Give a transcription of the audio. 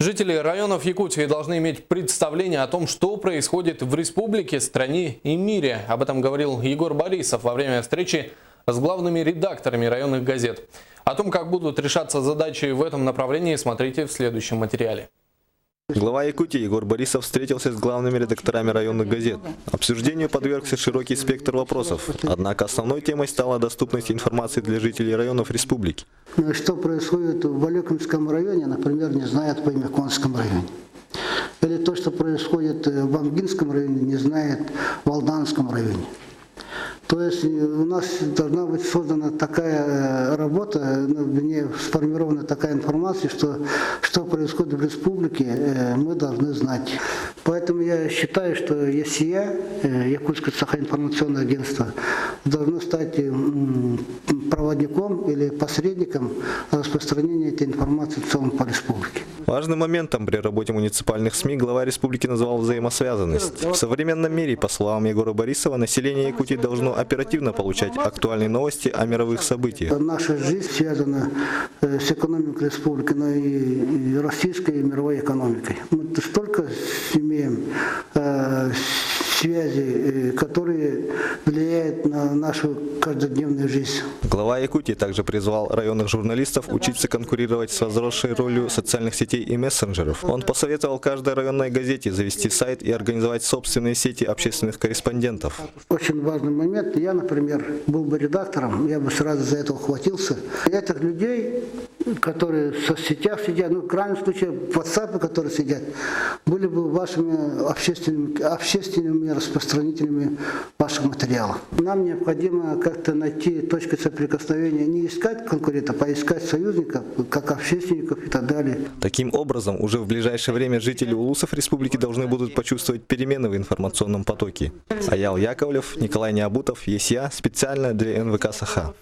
Жители районов Якутии должны иметь представление о том, что происходит в республике, стране и мире. Об этом говорил Егор Борисов во время встречи с главными редакторами районных газет. О том, как будут решаться задачи в этом направлении, смотрите в следующем материале. Глава Якутии Егор Борисов встретился с главными редакторами районных газет. Обсуждению подвергся широкий спектр вопросов. Однако основной темой стала доступность информации для жителей районов республики. Что происходит в Валекомском районе, например, не знает в Паймяконском районе. Или то, что происходит в Амгинском районе, не знает в Алданском районе. То есть у нас должна быть создана такая работа, вернее, сформирована такая информация, что происходит в республике, мы должны знать. Поэтому я считаю, что ЕСИА, Якутское Сахаинформационное агентство, должно стать проводником или посредником распространения этой информации в целом по республике. Важным моментом при работе муниципальных СМИ глава республики назвал взаимосвязанность. В современном мире, по словам Егора Борисова, население Якутии должно оперативно получать актуальные новости о мировых событиях. Наша жизнь связана с экономикой республики, но и российской, и мировой экономикой. Мы столько имеем связи, которые влияют на нашу каждодневную жизнь. Глава Якутии также призвал районных журналистов учиться конкурировать с возросшей ролью социальных сетей и мессенджеров. Он посоветовал каждой районной газете завести сайт и организовать собственные сети общественных корреспондентов. Очень важный момент. Я, например, был бы редактором, я бы сразу за это ухватился. Этих людей, которые в соцсетях сидят, в крайнем случае в WhatsApp, которые сидят, были бы вашими общественными распространителями ваших материалов. Нам необходимо как-то найти точку соприкосновения, не искать конкурентов, а искать союзников, как общественников и так далее. Таким образом, уже в ближайшее время жители улусов республики должны будут почувствовать перемены в информационном потоке. Аял Яковлев, Николай Необутов, ЕСИА, специально для НВК Саха.